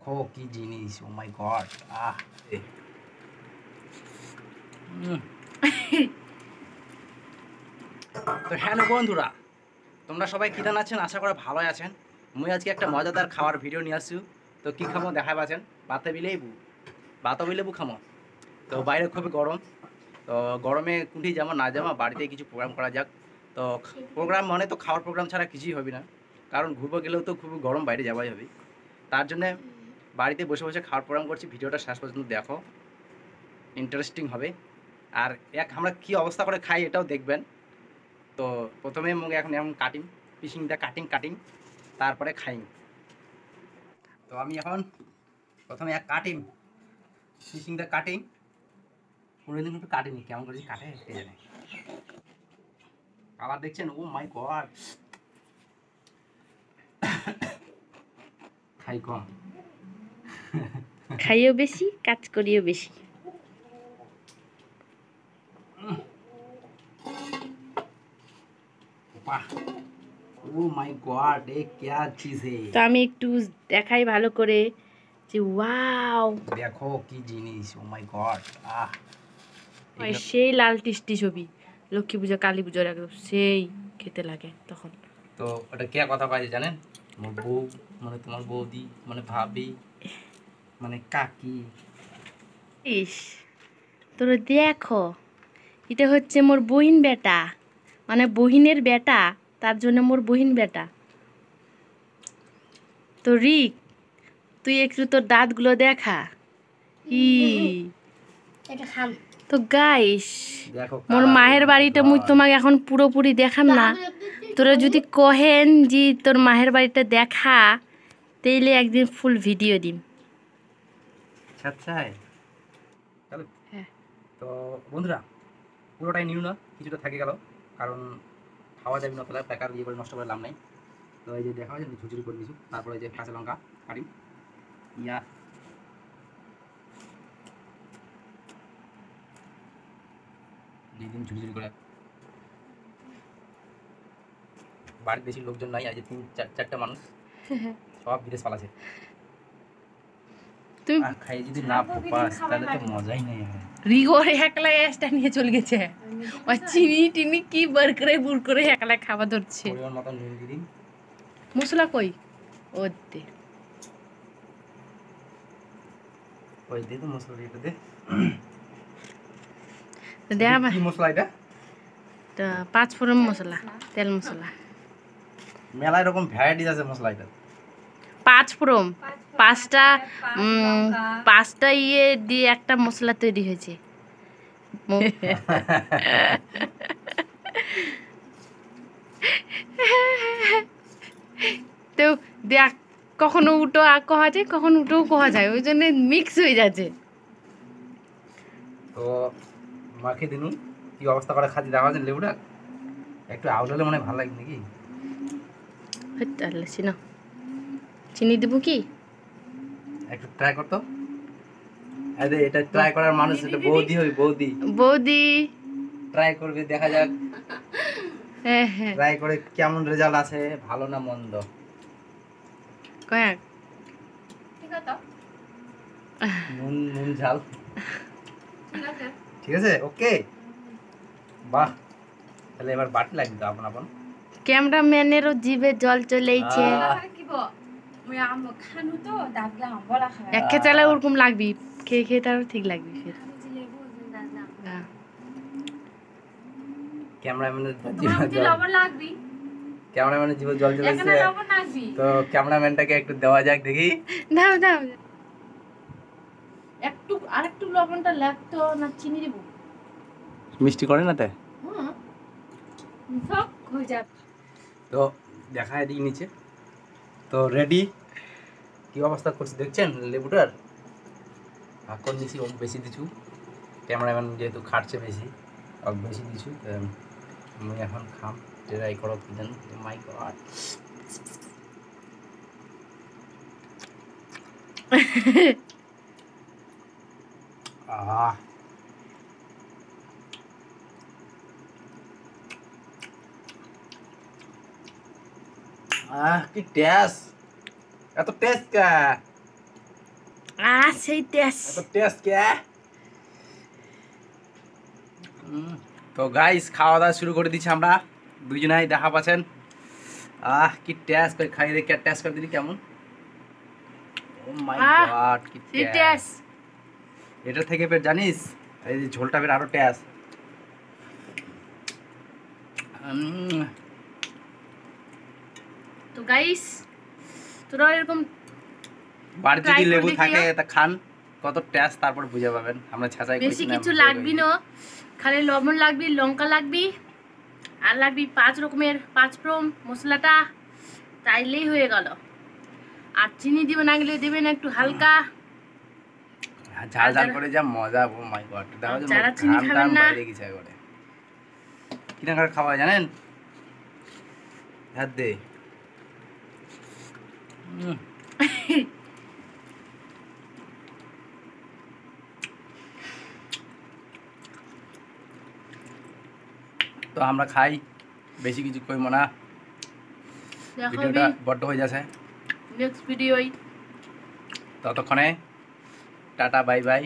দেখো কি জিনিস, ও মাই গড। তো হ্যালো বন্ধুরা, তোমরা সবাই কিদান আছেন? আশা করা ভালো আছেন। মুই আজকে একটা মজাদার খাওয়ার ভিডিও নিয়ে আসছি। তো কি খামো দেখা পাচ্ছেন, বাতাবি লেবু খামো। তো বাইরে খুবই গরম, তো গরমে কুঠি যাবো না যাবো, বাড়িতে কিছু প্রোগ্রাম করা যাক। তো প্রোগ্রাম মানে তো খাওয়ার প্রোগ্রাম ছাড়া কিছুই হবে না, কারণ ঘুরবো গেলেও তো খুবই গরম, বাইরে যাওয়াই হবে। তার জন্যে বাড়িতে বসে বসে খাওয়ার প্রোগ্রাম করছি। ভিডিওটা শেষ পর্যন্ত দেখো, ইন্টারেস্টিং হবে। আর আমরা কী অবস্থা করে খাই এটাও দেখবেন। তো প্রথমে মুখে এখন কাটিং পিসিংটা কাটিং তারপরে খাই। তো আমি এখন প্রথমে কাটিং পিসিংটা কাটিং কোনোদিন একটু কাটিনি, কেমন করেছি কাটে কে জানে। কালার দেখছেন, ও মাই গড। খাই কম, খাইও বেশি, কাজ করিও বেশি। ও মাই গড, এ क्या चीज है। তো আমি একটু দেখাই ভালো করে যে ওয়াও, দেখো কি জিনিস, ও মাই গড। সেই লাল টিস্টি ছবি লক্ষ্মী পূজা কালী পূজার একদম সেই খেতে লাগে তখন। তো ওটা কে কথা কয় জানেন? আমার বউ, মানে তোমার বৌদি, মানে ভাবি, মানে কাকি। ইস, তোরা দেখো, এটা হচ্ছে মোর বহিন বেটা, মানে বহিনের বেটা, তার জন্য মোর বহিন বেটা। তো রিক, তুই একটু তোর দাঁতগুলো দেখা। ই তো গাইস, মোর মায়ের বাড়িটা মুই তোমাকে এখন পুরোপুরি দেখাম না। তোরা যদি কহেন যে তোর মায়ের বাড়িটা দেখা, তাইলে একদিন ফুল ভিডিও দিম। আচ্ছা, চলো। হ্যাঁ। তো বন্ধুরা, পুরোটাই নিউ না, কিছুটা থেকে গেল, কারণ খাওয়া যাবে না, তাহলে বেকার ইয়ে করে নষ্ট করে লাভ নাই। তো এই যে দেখা হয় ঝুচুরি করে দিয়েছি, তারপরে যে কাঁচা লঙ্কা কাটি ইয়া দিয়ে দিন ঝুচুরি করে। বাড়ির বেশি লোকজন নাই, আজ চারটা মানুষ, সব বিদেশ পালাছে। তুমি খাই যদি না পাস তাহলে তো মজাই নেই। রিগোর একলা এসটা নিয়ে চলে গেছে, ওই চিনি টিনি কি বার করে বুর করে একলা খাওয়া ধরছে। পরিমাণ মতো নুন দিয়ে দিন। মশলা কই? ও দে, ওই দে তো মশলা দিয়ে দে। দে আমার কি মশলা এটা? তো 5 ফোড়ন মশলা, তেল মশলা। মেলায় রকম ভ্যারাইটিস আছে মশলা এটা। 5 ফোড়ন, পাঁচটা ইয়ে দিয়ে একটা মশলা তৈরি হয়েছে। তো দেখ, কখনো উটো কহা যায়, কখনো উটো কহা যায়, ওই জন্য মিক্স হয়ে যাচ্ছে। তো মাখিয়ে দিন কি অবস্থা করে খাচ্ছি দেখা যাচ্ছে। লেবুটা একটু আউট হলে মনে হয় ভালো লাগবে নাকি? চিনি চিনি দেবো কি? একটু ট্রাই করতো। আরে এটা ট্রাই করার মানুষ, এটা বৌদি হবে, বৌদি বৌদি ট্রাই করবে, দেখা যাক হ্যাঁ হ্যাঁ ট্রাই করে কেমন রেজাল্ট আছে, ভালো না মন্দ। কয়েক নুন নুন ঝাল ঠিক আছে, ওকে। বাহ, তাহলে এবার বাটি লাগবে তো আপন আপন। ক্যামেরাম্যানেরও জিভে জল চলেইছে। এক খেচালে ওরকম লাগবি, খেয়ে খেয়ে তার ঠিক লাগবি ফির। ক্যামেরাম্যানের জীবন জল জ্বলেছে, তো ক্যামেরাম্যানটাকে একটু দেওয়া যাক দেখি। দাও দাও, একটু আরেকটু লবণটা লাগতো না, চিনি দেবো। মিষ্টি করে না তাই সব হয়ে যাবে। তো দেখা এদিকে নিচে তো রেডি। কি অবস্থা করছি দেখছেন লেবুটার? এখন নিচে বেশি দিছু, ক্যামেরাম্যান যেহেতু খাটছে বেশি, বেশি দিছু। আমি এখন খাম, ট্রাই করো কি জানি। মাই গড, আহ কি টেস্ট, এত টেস্ট কা। সেই টেস্ট। तो टेस्ट क्या है তো গাইস খাওয়া দাওয়া শুরু করে দিচ্ছি আমরা দুজনেই দেখা পাচ্ছেন কি টেস্ট করে খাই দেখে টেস্ট করে দিলি কেমন ও মাই গড কি সেই টেস্ট টেস্ট। এটা থেকে বের জানিস এই যে ঝোলটা বের আরো টেস্ট তো গাইস তোরা এরকম বাড়িতে try যদি করে লেবু দেখিও। থাকে তা খান কত টেস্ট তারপর বুঝে পাবেন আমরা ছাঁচাই করেছি বেশি না, কিছু বুঝে লাগবি করেছি। না, খালি লবণ লাগবি, লঙ্কা লাগবি, আর লাগবি 5 রকমের 5 ফোড়ন মশলাটা, তাইলেই হয়ে গেল। আর চিনি দিবেন না, গেলে দেবেন একটু হালকা। ঝাল ঝাল যারা- করে যা মজা ও মাই গড দেখো যে যারা চিনি ঘাম খাবেন টাম না- বাইরে গেছে একবারে কিনা করে খাওয়া হয় জানেন হাত দে তো আমরা খাই বেশি কিছু কইব না দেখা ভিডিওটা হবে বড্ড হয়ে যাচ্ছে নেক্সট ভিডিওই। ততক্ষণে টাটা বাই বাই